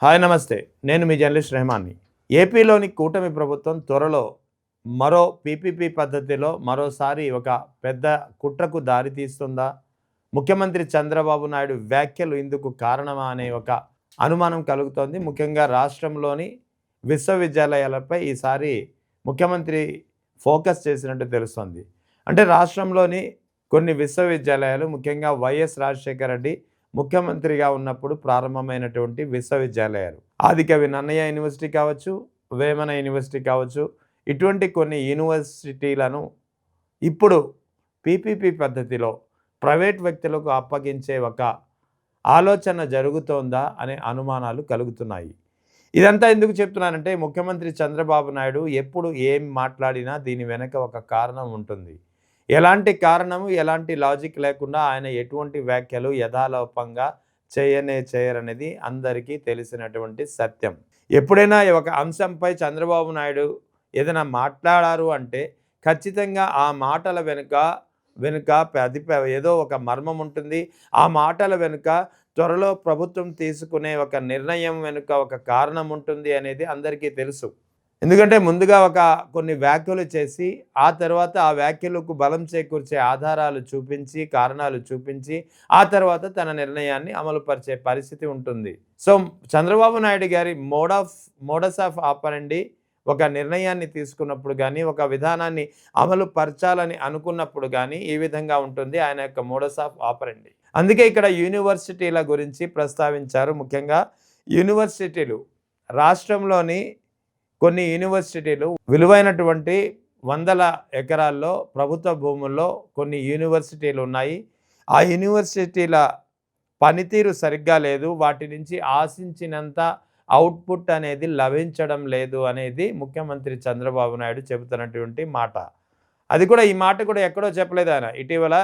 Hi నమస్తే. నేను మీ journalist రెహమాన్‌ని. ఏపీలోని కూటమి ప్రభుత్వం త్వరలో మరో పీపీపీ పద్ధతిలో మరోసారి ఒక పెద్ద కుట్రకు దారి తీస్తుందా? ముఖ్యమంత్రి చంద్రబాబు నాయుడు వ్యాఖ్యలు ఇందుకు కారణమా అనే ఒక అనుమానం కలుగుతోంది. ముఖ్యంగా రాష్ట్రంలోని విశ్వవిద్యాలయాలపై ఈసారి ముఖ్యమంత్రి ఫోకస్ చేసినట్టు తెలుస్తోంది. అంటే రాష్ట్రంలోని కొన్ని విశ్వవిద్యాలయాలు ముఖ్యంగా వైఎస్ రాజశేఖర రెడ్డి ముఖ్యమంత్రిగా ఉన్నప్పుడు ప్రారంభమైనటువంటి విశ్వవిద్యాలయాలు. ఆదికవి నన్నయ్య యూనివర్సిటీ కావచ్చు, వేమన యూనివర్సిటీ కావచ్చు, ఇటువంటి కొన్ని యూనివర్సిటీలను ఇప్పుడు పీపీపీ పద్ధతిలో ప్రైవేట్ వ్యక్తులకు అప్పగించే ఒక ఆలోచన జరుగుతోందా అనే అనుమానాలు కలుగుతున్నాయి. ఇదంతా ఎందుకు చెప్తున్నానంటే ముఖ్యమంత్రి చంద్రబాబు నాయుడు ఎప్పుడు ఏం మాట్లాడినా దీని వెనక ఒక కారణం ఉంటుంది. ఎలాంటి కారణము, ఎలాంటి లాజిక్ లేకుండా ఆయన ఎటువంటి వ్యాఖ్యలు యథాలోపంగా చేయరనేది అందరికీ తెలిసినటువంటి సత్యం. ఎప్పుడైనా ఒక అంశంపై చంద్రబాబు నాయుడు ఏదైనా మాట్లాడారు అంటే ఖచ్చితంగా ఆ మాటల వెనుక ఏదో ఒక మర్మం ఉంటుంది. ఆ మాటల వెనుక త్వరలో ప్రభుత్వం తీసుకునే ఒక నిర్ణయం వెనుక ఒక కారణం ఉంటుంది అనేది అందరికీ తెలుసు. ఎందుకంటే ముందుగా కొన్ని వ్యాఖ్యలు చేసి ఆ తర్వాత ఆ వ్యాఖ్యలకు బలం చేకూర్చే ఆధారాలు చూపించి, కారణాలు చూపించి ఆ తర్వాత తన నిర్ణయాన్ని అమలుపరిచే పరిస్థితి ఉంటుంది. సో చంద్రబాబు నాయుడు గారి మోడస్ ఆఫ్ ఆపరండి ఒక నిర్ణయాన్ని తీసుకున్నప్పుడు కానీ, ఒక విధానాన్ని అమలు పరచాలని అనుకున్నప్పుడు కానీ ఈ విధంగా ఉంటుంది ఆయన యొక్క మోడస్ ఆఫ్ ఆపరండి. అందుకే ఇక్కడ యూనివర్సిటీల గురించి ప్రస్తావించారు. ముఖ్యంగా యూనివర్సిటీలు రాష్ట్రంలోని కొన్ని యూనివర్సిటీలు విలువైనటువంటి వందల ఎకరాల్లో ప్రభుత్వ భూముల్లో కొన్ని యూనివర్సిటీలు ఉన్నాయి. ఆ యూనివర్సిటీల పనితీరు సరిగ్గా లేదు. వాటి నుంచి ఆశించినంత అవుట్పుట్ అనేది లభించడం లేదు అనేది ముఖ్యమంత్రి చంద్రబాబు నాయుడు చెబుతున్నటువంటి మాట. అది కూడా ఈ మాట కూడా ఎక్కడో చెప్పలేదు ఆయన. ఇటీవల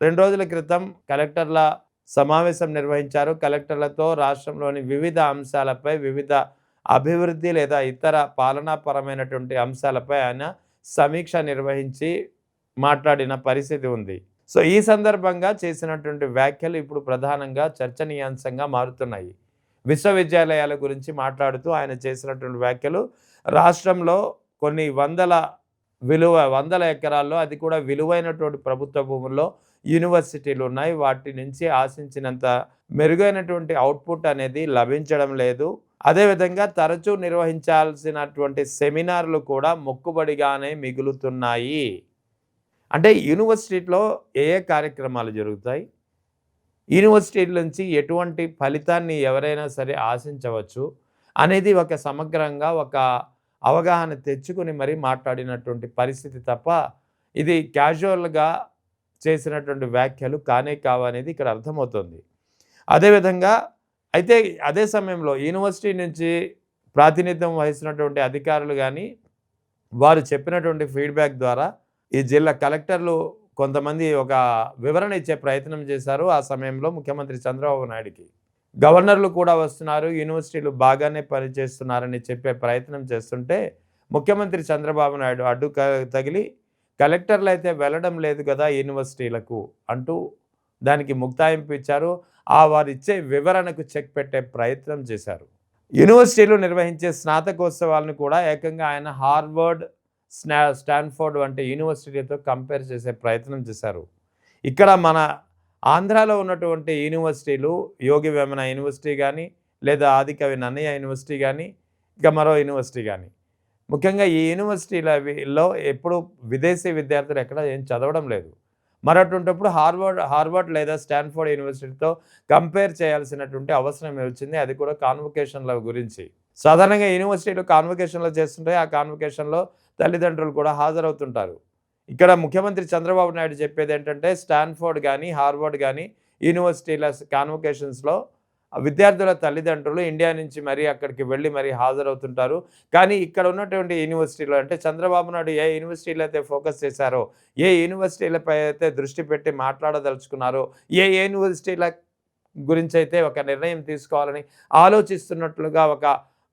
2 రోజుల క్రితం కలెక్టర్ల సమావేశం నిర్వహించారు. కలెక్టర్లతో రాష్ట్రంలోని వివిధ అంశాలపై వివిధ అభివృద్ధి లేదా ఇతర పాలనాపరమైనటువంటి అంశాలపై ఆయన సమీక్ష నిర్వహించి మాట్లాడిన పరిస్థితి ఉంది. సో ఈ సందర్భంగా చేసినటువంటి వ్యాఖ్యలు ఇప్పుడు ప్రధానంగా చర్చనీయాంశంగా మారుతున్నాయి. విశ్వవిద్యాలయాల గురించి మాట్లాడుతూ ఆయన చేసినటువంటి వ్యాఖ్యలు రాష్ట్రంలో కొన్ని వందల ఎకరాల్లో అది కూడా విలువైనటువంటి ప్రభుత్వ భూముల్లో యూనివర్సిటీలు ఉన్నాయి. వాటి నుంచి ఆశించినంత మెరుగైనటువంటి అవుట్పుట్ అనేది లభించడం లేదు. అదేవిధంగా తరచూ నిర్వహించాల్సినటువంటి సెమినార్లు కూడా మొక్కుబడిగానే మిగులుతున్నాయి. అంటే యూనివర్సిటీలో ఏ కార్యక్రమాలు జరుగుతాయి, యూనివర్సిటీల నుంచి ఎటువంటి ఫలితాన్ని ఎవరైనా సరే ఆశించవచ్చు అనేది ఒక సమగ్రంగా ఒక అవగాహన తెచ్చుకుని మరీ మాట్లాడినటువంటి పరిస్థితి తప్ప ఇది క్యాజువల్గా చేసినటువంటి వ్యాఖ్యలు కానే కావనేది ఇక్కడ అర్థమవుతుంది. అదేవిధంగా అయితే అదే సమయంలో యూనివర్సిటీ నుంచి ప్రాతినిధ్యం వహిస్తున్నటువంటి అధికారులు కానీ వారు చెప్పినటువంటి ఫీడ్బ్యాక్ ద్వారా ఈ జిల్లా కలెక్టర్లు కొంతమంది ఒక వివరణ ఇచ్చే ప్రయత్నం చేశారు. ఆ సమయంలో ముఖ్యమంత్రి చంద్రబాబు నాయుడుకి గవర్నర్లు కూడా వస్తున్నారు, యూనివర్సిటీలు బాగానే పనిచేస్తున్నారని చెప్పే ప్రయత్నం చేస్తుంటే ముఖ్యమంత్రి చంద్రబాబు నాయుడు అడ్డు తగిలి కలెక్టర్లు అయితే వెళ్ళడం లేదు కదా యూనివర్సిటీలకు అంటూ దానికి ముక్తాయింపు ఇచ్చారు. వారు ఇచ్చే వివరణకు చెక్ పెట్టే ప్రయత్నం చేశారు. యూనివర్సిటీలు నిర్వహించే స్నాతకోత్సవాలను కూడా ఏకంగా ఆయన హార్వర్డ్, స్టాన్ఫోర్డ్ వంటి యూనివర్సిటీలతో కంపేర్ చేసే ప్రయత్నం చేశారు. ఇక్కడ మన ఆంధ్రాలో ఉన్నటువంటి యూనివర్సిటీలు యోగి వేమన యూనివర్సిటీ కానీ, లేదా ఆదికవి నన్నయ్య యూనివర్సిటీ కానీ, ఇక మరో యూనివర్సిటీ కానీ, ముఖ్యంగా ఈ యూనివర్సిటీలలో ఎప్పుడు విదేశీ విద్యార్థులు ఎక్కడ ఏం చదవడం లేదు. మరటువంటిప్పుడు హార్వర్డ్ లేదా స్టాన్ఫోర్డ్ యూనివర్సిటీతో కంపేర్ చేయాల్సినటువంటి అవసరం వచ్చింది. అది కూడా కాన్వకేషన్ల గురించి. సాధారణంగా యూనివర్సిటీలు కాన్వకేషన్లు చేస్తుంటే ఆ కాన్వకేషన్లో తల్లిదండ్రులు కూడా హాజరవుతుంటారు. ఇక్కడ ముఖ్యమంత్రి చంద్రబాబు నాయుడు చెప్పేది ఏంటంటే స్టాన్ఫోర్డ్ కానీ, హార్వర్డ్ కానీ యూనివర్సిటీల కాన్వకేషన్స్లో విద్యార్థుల తల్లిదండ్రులు ఇండియా నుంచి మరీ అక్కడికి వెళ్ళి మరీ హాజరవుతుంటారు. కానీ ఇక్కడ ఉన్నటువంటి యూనివర్సిటీలో అంటే చంద్రబాబు నాయుడు ఏ యూనివర్సిటీలు అయితే ఫోకస్ చేశారో, ఏ యూనివర్సిటీలపై అయితే దృష్టి పెట్టి మాట్లాడదలుచుకున్నారో, ఏ యూనివర్సిటీల గురించి అయితే ఒక నిర్ణయం తీసుకోవాలని ఆలోచిస్తున్నట్లుగా ఒక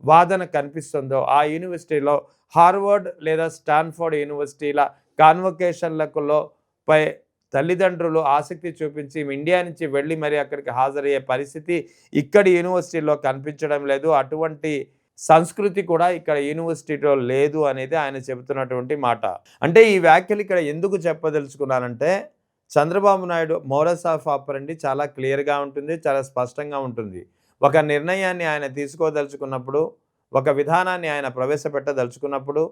వాదన కనిపిస్తుందో ఆ యూనివర్సిటీలో హార్వర్డ్ లేదా స్టాన్ఫోర్డ్ యూనివర్సిటీల కాన్వకేషన్లలో పై తల్లిదండ్రులు ఆసక్తి చూపించి ఇండియా నుంచి వెళ్ళి మరి అక్కడికి హాజరయ్యే పరిస్థితి ఇక్కడి యూనివర్సిటీలో కనిపించడం లేదు. అటువంటి సంస్కృతి కూడా ఇక్కడ యూనివర్సిటీలో లేదు అనేది ఆయన చెబుతున్నటువంటి మాట. అంటే ఈ వ్యాఖ్యలు ఇక్కడ ఎందుకు చెప్పదలుచుకున్నానంటే, చంద్రబాబు నాయుడు మోరస్ ఆఫ్ ఆపరెండి చాలా క్లియర్‌గా ఉంటుంది. చాలా స్పష్టంగా ఉంటుంది. ఒక నిర్ణయాన్ని ఆయన తీసుకోదలుచుకున్నప్పుడు, ఒక విధానాన్ని ఆయన ప్రవేశపెట్టదలుచుకున్నప్పుడు,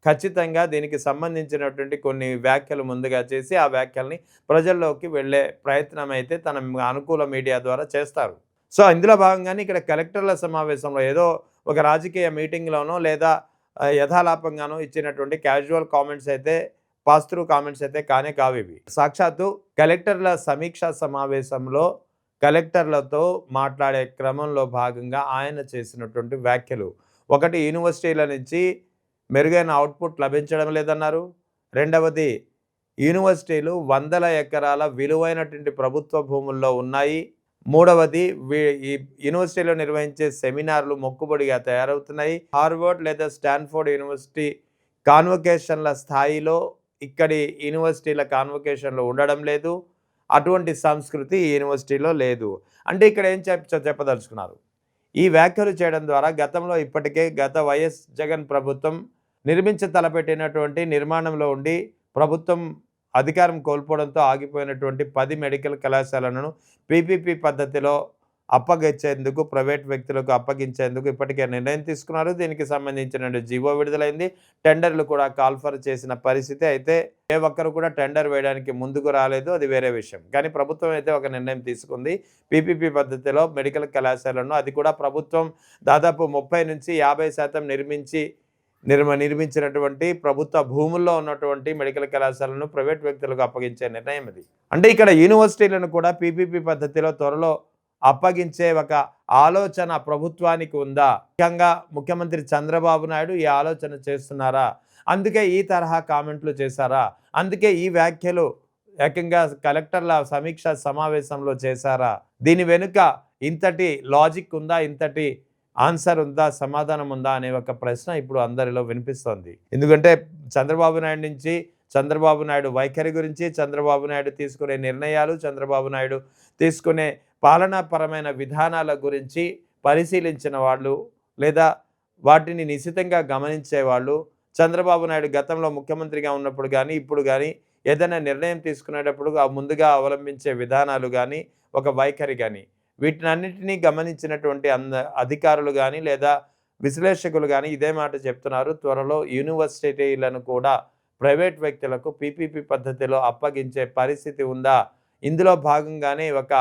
ఖచ్చితంగా దీనికి సంబంధించినటువంటి కొన్ని వ్యాఖ్యలు ముందుగా చేసి, ఆ వ్యాఖ్యల్ని ప్రజల్లోకి వెళ్ళే ప్రయత్నం అయితే తన అనుకూల మీడియా ద్వారా చేస్తారు. సో, ఇందులో భాగంగానే ఇక్కడ కలెక్టర్ల సమావేశంలో ఏదో ఒక రాజకీయ మీటింగ్‌లోనో లేదా యథాలాపంగానో ఇచ్చినటువంటి క్యాజువల్ కామెంట్స్ అయితే పాస్ త్రూ కామెంట్స్ అయితే కానే కావివి. సాక్షాత్తు కలెక్టర్ల సమీక్షా సమావేశంలో కలెక్టర్లతో మాట్లాడే క్రమంలో భాగంగా ఆయన చేసినటువంటి వ్యాఖ్యలు. ఒకటి, యూనివర్సిటీల నుంచి మెరుగైన అవుట్‌పుట్ లభించడం లేదన్నారు. రెండవది, యూనివర్సిటీలు వందల ఎకరాల విలువైనటువంటి ప్రభుత్వ భూముల్లో ఉన్నాయి. మూడవది, ఈ యూనివర్సిటీలో నిర్వహించే సెమినార్లు మొక్కుబడిగా తయారవుతున్నాయి. హార్వర్డ్ లేదా స్టాన్ఫోర్డ్ యూనివర్సిటీ కాన్వొకేషన్ల స్థాయిలో ఇక్కడి యూనివర్సిటీల కాన్వొకేషన్లు ఉండడం లేదు. అటువంటి సంస్కృతి ఈ యూనివర్సిటీలో లేదు. అంటే ఇక్కడ ఏం చెప్పదలుచుకున్నారు? ఈ వ్యాఖ్యలు చేయడం ద్వారా గతంలో ఇప్పటికే గత వైఎస్ జగన్ ప్రభుత్వం తలపెట్టినటువంటి నిర్మాణంలో ఉండి ప్రభుత్వం అధికారం కోల్పోవడంతో ఆగిపోయినటువంటి 10 మెడికల్ కళాశాలలను పీపీపీ పద్ధతిలో అప్పగించేందుకు, ప్రైవేట్ వ్యక్తులకు అప్పగించేందుకు ఇప్పటికే నిర్ణయం తీసుకున్నారు. దీనికి సంబంధించిన జీవో విడుదలైంది. టెండర్లు కూడా కాల్ఫర్ చేసిన పరిస్థితి. అయితే ఏ ఒక్కరు కూడా టెండర్ వేయడానికి ముందుకు రాలేదు. అది వేరే విషయం. కానీ ప్రభుత్వం అయితే ఒక నిర్ణయం తీసుకుంది. పీపీపీ పద్ధతిలో మెడికల్ కళాశాలను, అది కూడా ప్రభుత్వం దాదాపు 30-50% నిర్మించినటువంటి ప్రభుత్వ భూముల్లో ఉన్నటువంటి మెడికల్ కళాశాలను ప్రైవేట్ వ్యక్తులకు అప్పగించే నిర్ణయం ఇది. అంటే ఇక్కడ యూనివర్సిటీలను కూడా పీపీపీ పద్ధతిలో త్వరలో అప్పగించే ఒక ఆలోచన ప్రభుత్వానికి ఉందా? ముఖ్యంగా ముఖ్యమంత్రి చంద్రబాబు నాయుడు ఈ ఆలోచన చేస్తున్నారా? అందుకే ఈ తరహా కామెంట్లు చేశారా? అందుకే ఈ వ్యాఖ్యలు ఏకంగా కలెక్టర్ల సమీక్ష సమావేశంలో చేశారా? దీని వెనుక ఇంతటి లాజిక్ ఉందా? ఇంతటి ఆన్సర్ ఉందా? సమాధానం ఉందా? అనే ఒక ప్రశ్న ఇప్పుడు అందరిలో వినిపిస్తోంది. ఎందుకంటే చంద్రబాబు నాయుడు నుంచి, చంద్రబాబు నాయుడు వైఖరి గురించి, చంద్రబాబు నాయుడు తీసుకునే నిర్ణయాలు, చంద్రబాబు నాయుడు తీసుకునే పాలనాపరమైన విధానాల గురించి పరిశీలించిన వాళ్ళు లేదా వాటిని నిశితంగా గమనించేవాళ్ళు, చంద్రబాబు నాయుడు గతంలో ముఖ్యమంత్రిగా ఉన్నప్పుడు కానీ, ఇప్పుడు కానీ ఏదైనా నిర్ణయం తీసుకునేటప్పుడు ముందుగా అవలంబించే విధానాలు కానీ, ఒక వైఖరి కానీ, వీటినన్నిటినీ గమనించినటువంటి అధికారులు కానీ లేదా విశ్లేషకులు కానీ ఇదే మాట చెప్తున్నారు. త్వరలో యూనివర్సిటీలను కూడా ప్రైవేట్ వ్యక్తులకు పీపీపీ పద్ధతిలో అప్పగించే పరిస్థితి ఉందా? ఇందులో భాగంగానే ఒక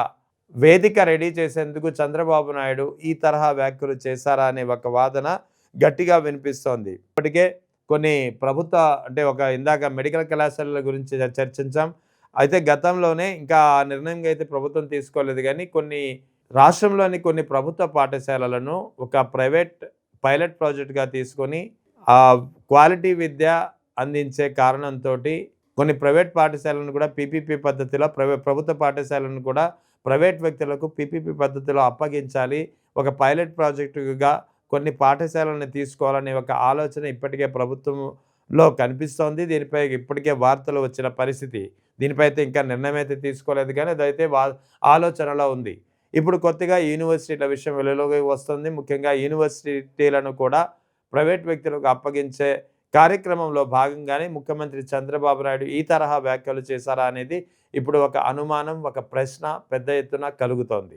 వేదిక రెడీ చేసేందుకు చంద్రబాబు నాయుడు ఈ తరహా వ్యాఖ్యలు చేశారా అనే ఒక వాదన గట్టిగా వినిపిస్తోంది. ఇప్పటికే కొన్ని ప్రభుత్వ అంటే ఇందాక మెడికల్ కళాశాలల గురించి చర్చించాం. అయితే గతంలోనే ఇంకా ఆ నిర్ణయంగా అయితే ప్రభుత్వం తీసుకోలేదు కానీ రాష్ట్రంలోని కొన్ని ప్రభుత్వ పాఠశాలలను ఒక ప్రైవేట్ పైలట్ ప్రాజెక్ట్‌గా తీసుకొని క్వాలిటీ విద్య అందించే కారణంతోటి కొన్ని ప్రైవేట్ పాఠశాలను కూడా పీపీపీ పద్ధతిలో ప్రభుత్వ పాఠశాలను కూడా ప్రైవేట్ వ్యక్తులకు పీపీపీ పద్ధతిలో అప్పగించాలి. ఒక పైలట్ ప్రాజెక్టుగా కొన్ని పాఠశాలను తీసుకోవాలనే ఒక ఆలోచన ఇప్పటికే ప్రభుత్వంలో కనిపిస్తోంది. దీనిపై ఇప్పటికే వార్తలు వచ్చిన పరిస్థితి. దీనిపై అయితే ఇంకా నిర్ణయం అయితే తీసుకోలేదు కానీ అదైతే ఆలోచనలో ఉంది. ఇప్పుడు కొత్తగా యూనివర్సిటీల విషయం వెలుగులోకి వస్తుంది. ముఖ్యంగా యూనివర్సిటీలను కూడా ప్రైవేట్ వ్యక్తులకు అప్పగించే కార్యక్రమంలో భాగంగానే ముఖ్యమంత్రి చంద్రబాబు నాయుడు ఈ తరహా వ్యాఖ్యలు చేశారా అనేది ఇప్పుడు ఒక అనుమానం, ఒక ప్రశ్న పెద్ద ఎత్తున కలుగుతోంది.